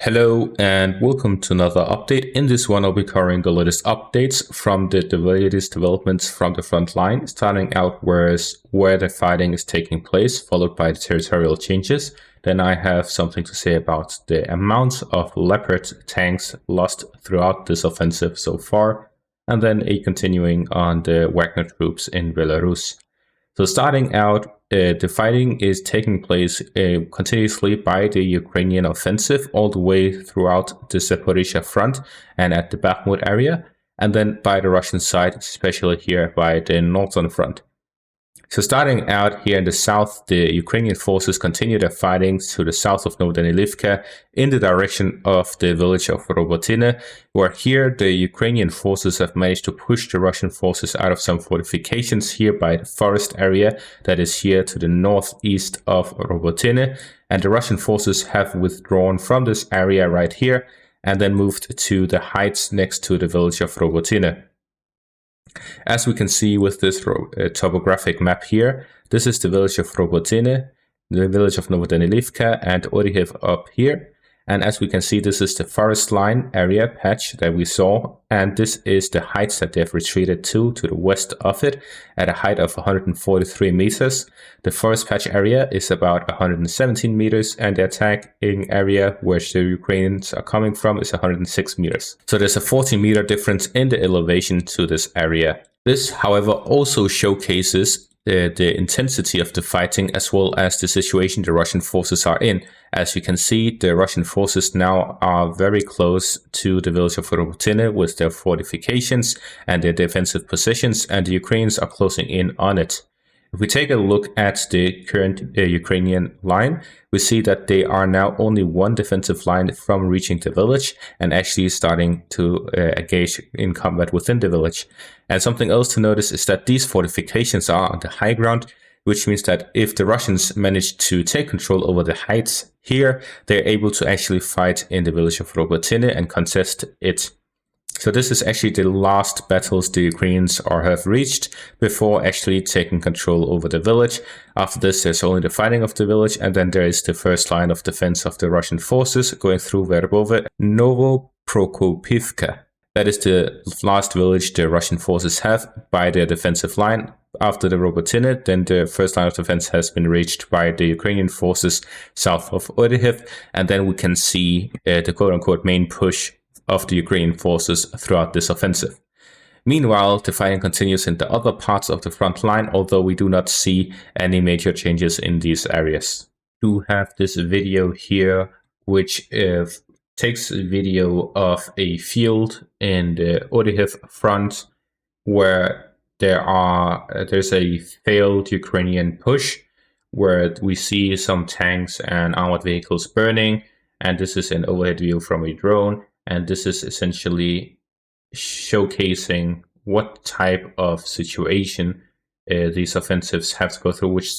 Hello and welcome to another update. In this one, I'll be covering the latest updates from the latest developments from the front line, starting out where the fighting is taking place, followed by the territorial changes. Then I have something to say about the amount of Leopard tanks lost throughout this offensive so far, and then a continuing on the Wagner troops in Belarus. So starting out, the fighting is taking place continuously by the Ukrainian offensive all the way throughout the Zaporizhia front and at the Bakhmut area, and then by the Russian side, especially here by the northern front. So starting out here in the south, the Ukrainian forces continue their fighting to the south of Novodanilivka in the direction of the village of Robotine, where here the Ukrainian forces have managed to push the Russian forces out of some fortifications here by the forest area that is here to the northeast of Robotine, and the Russian forces have withdrawn from this area right here and then moved to the heights next to the village of Robotine. As we can see with this topographic map here, this is the village of Robotine, the village of Novodanilivka, and Orihiv up here. And as we can see, this is the forest line area patch that we saw, and this is the heights that they've retreated to the west of it, at a height of 143 meters. The forest patch area is about 117 meters, and the attacking area where the Ukrainians are coming from is 106 meters. So there's a 40-meter difference in the elevation to this area. This, however, also showcases the intensity of the fighting as well as the situation the Russian forces are in. As you can see, the Russian forces now are very close to the village of Robotine with their fortifications and their defensive positions, and the Ukrainians are closing in on it. If we take a look at the current Ukrainian line, we see that they are now only one defensive line from reaching the village and actually starting to engage in combat within the village. And something else to notice is that these fortifications are on the high ground, which means that if the Russians manage to take control over the heights here, they're able to actually fight in the village of Robotine and contest it. So this is actually the last battles the Ukrainians have reached before actually taking control over the village. After this, there's only the fighting of the village, and then there is the first line of defense of the Russian forces going through Verbove, Novoprokopivka. That is the last village the Russian forces have by their defensive line. After the Robotine, then the first line of defense has been reached by the Ukrainian forces south of Orihiv, and then we can see the quote-unquote main push of the Ukrainian forces throughout this offensive. Meanwhile, the fighting continues in the other parts of the front line, although we do not see any major changes in these areas. We do have this video here, which takes a video of a field in the Orihiv front where there's a failed Ukrainian push, where we see some tanks and armored vehicles burning, and this is an overhead view from a drone. And this is essentially showcasing what type of situation these offensives have to go through, which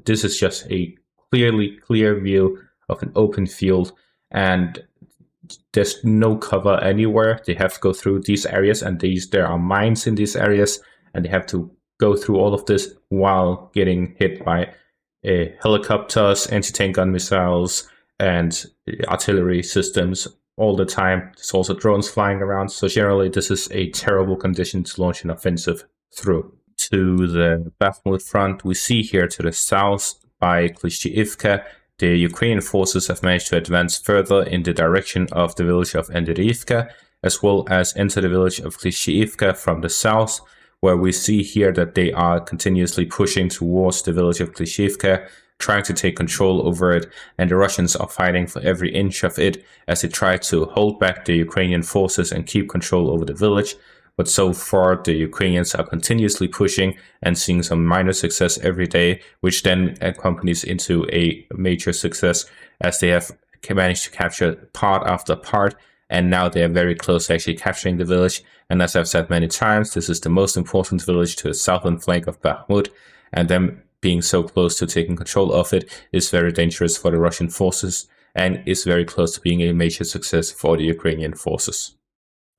this is just a clear view of an open field, and there's no cover anywhere. They have to go through these areas, and there are mines in these areas, and they have to go through all of this while getting hit by helicopters, anti-tank gun missiles, and artillery systems all the time. There's also drones flying around. So generally, this is a terrible condition to launch an offensive through. To the Bakhmut front, we see here to the south by Klishchiivka, the Ukrainian forces have managed to advance further in the direction of the village of Andriivka, as well as enter the village of Klishchiivka from the south, where we see here that they are continuously pushing towards the village of Klishchiivka, trying to take control over it, and the Russians are fighting for every inch of it as they try to hold back the Ukrainian forces and keep control over the village. But so far, the Ukrainians are continuously pushing and seeing some minor success every day, which then accompanies into a major success as they have managed to capture part after part, and now they are very close to actually capturing the village. And as I've said many times, this is the most important village to the southern flank of Bakhmut, and them being so close to taking control of it is very dangerous for the Russian forces and is very close to being a major success for the Ukrainian forces.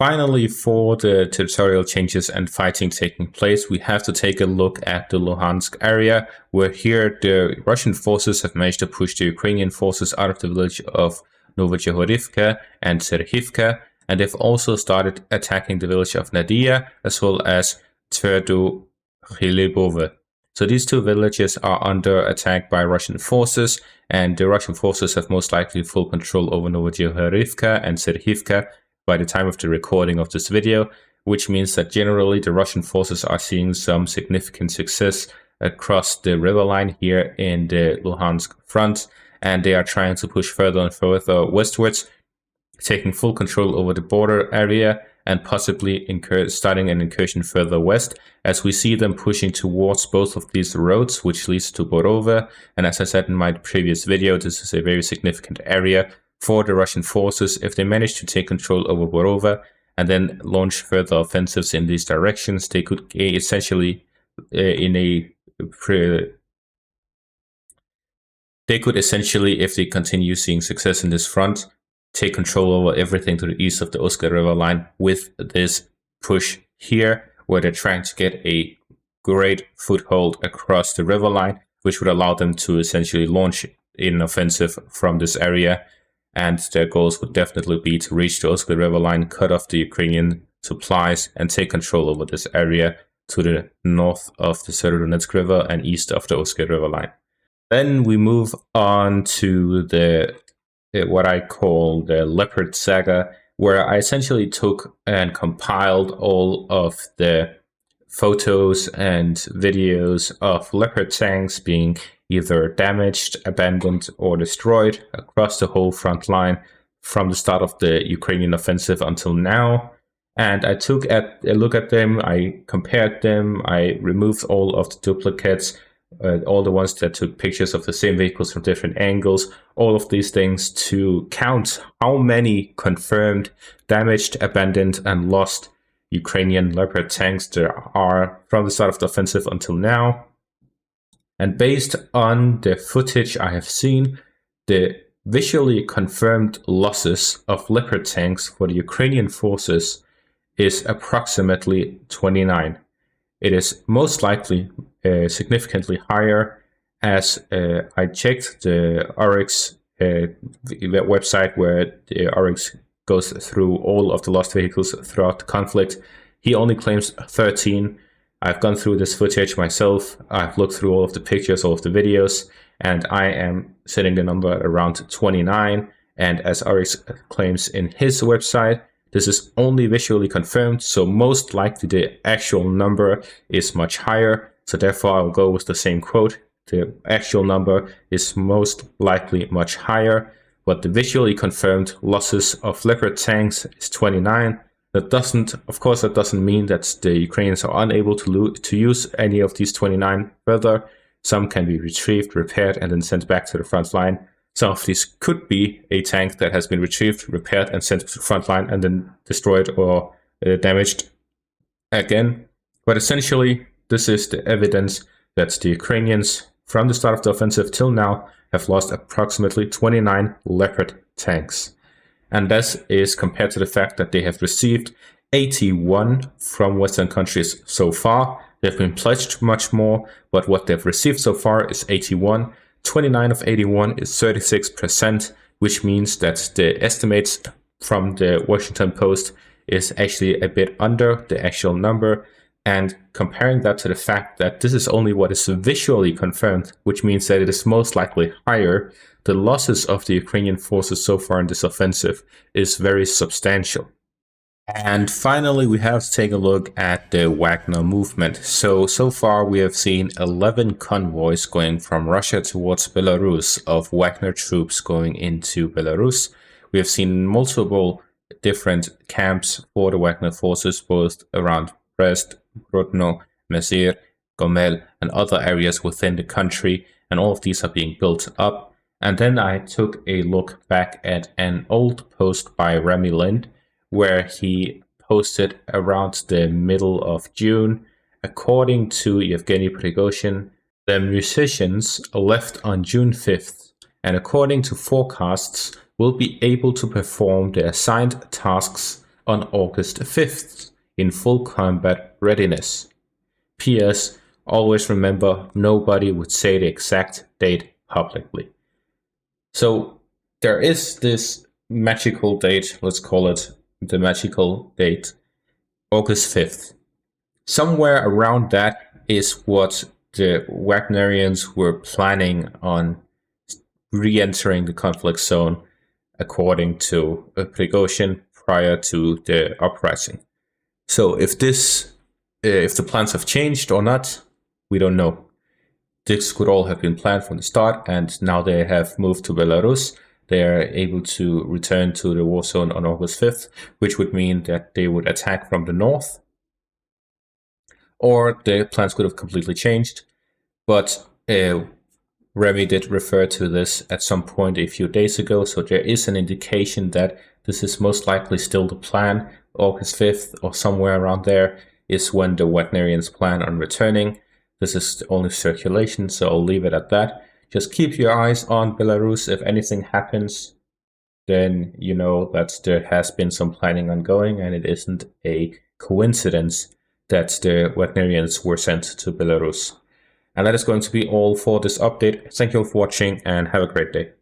Finally, for the territorial changes and fighting taking place, we have to take a look at the Luhansk area, where here the Russian forces have managed to push the Ukrainian forces out of the village of Novochehorivka and Serhivka, and they've also started attacking the village of Nadia as well as Tverdochilibove. So these two villages are under attack by Russian forces, and the Russian forces have most likely full control over Novochehorivka and Serhivka by the time of the recording of this video, which means that generally the Russian forces are seeing some significant success across the river line here in the Luhansk front, and they are trying to push further and further westwards, taking full control over the border area and possibly starting an incursion further west, as we see them pushing towards both of these roads, which leads to Borova. And as I said in my previous video, this is a very significant area for the Russian forces. If they manage to take control over Borova and then launch further offensives in these directions, they could essentially, if they continue seeing success in this front, take control over everything to the east of the Oska River line with this push here, where they're trying to get a great foothold across the river line, which would allow them to essentially launch an offensive from this area. And their goals would definitely be to reach the Oska River line, cut off the Ukrainian supplies, and take control over this area to the north of the Severodonetsk River and east of the Oska River line. Then we move on to what I call the Leopard saga, where I essentially took and compiled all of the photos and videos of Leopard tanks being either damaged, abandoned, or destroyed across the whole front line from the start of the Ukrainian offensive until now. And I took a look at them, I compared them, I removed all of the duplicates, all the ones that took pictures of the same vehicles from different angles, all of these things to count how many confirmed, damaged, abandoned, and lost Ukrainian Leopard tanks there are from the start of the offensive until now. And based on the footage I have seen, the visually confirmed losses of Leopard tanks for the Ukrainian forces is approximately 29. It is most likely significantly higher, as I checked the Oryx website where the Oryx goes through all of the lost vehicles throughout the conflict. He only claims 13. I've gone through this footage myself. I've looked through all of the pictures, all of the videos, and I am setting the number at around 29. And as Oryx claims in his website, this is only visually confirmed, so most likely the actual number is much higher. So therefore I'll go with the same quote. The actual number is most likely much higher, but the visually confirmed losses of Leopard tanks is 29. That doesn't mean that the Ukrainians are unable to use any of these 29 further. Some can be retrieved, repaired, and then sent back to the front line. Some of these could be a tank that has been retrieved, repaired, and sent to the front line and then destroyed or damaged again. But essentially, this is the evidence that the Ukrainians, from the start of the offensive till now, have lost approximately 29 Leopard tanks. And this is compared to the fact that they have received 81 from Western countries so far. They've been pledged much more, but what they've received so far is 81. 29 of 81 is 36%, which means that the estimates from the Washington Post is actually a bit under the actual number. And comparing that to the fact that this is only what is visually confirmed, which means that it is most likely higher, the losses of the Ukrainian forces so far in this offensive is very substantial. And finally, we have to take a look at the Wagner movement. So far we have seen 11 convoys going from Russia towards Belarus of Wagner troops going into Belarus. We have seen multiple different camps for the Wagner forces, both around Brest, Grodno, Mezir, Gomel, and other areas within the country. And all of these are being built up. And then I took a look back at an old post by Remy Lind, where he posted around the middle of June. According to Yevgeny Prigozhin, the musicians left on June 5th, and according to forecasts, will be able to perform their assigned tasks on August 5th in full combat readiness. P.S. Always remember, nobody would say the exact date publicly. So there is this magical date, let's call it the magical date, August 5th. Somewhere around that is what the Wagnerians were planning on re-entering the conflict zone, according to Prigozhin, prior to the uprising. So if the plans have changed or not, we don't know. This could all have been planned from the start, and now they have moved to Belarus. They are able to return to the war zone on August 5th, which would mean that they would attack from the north, or the plans could have completely changed. But Remy did refer to this at some point a few days ago, so there is an indication that this is most likely still the plan. August 5th or somewhere around there is when the Wagnerians plan on returning. This is the only circulation, so I'll leave it at that. Just keep your eyes on Belarus. If anything happens, then you know that there has been some planning ongoing, and it isn't a coincidence that the Wagnerians were sent to Belarus. And that is going to be all for this update. Thank you all for watching, and have a great day.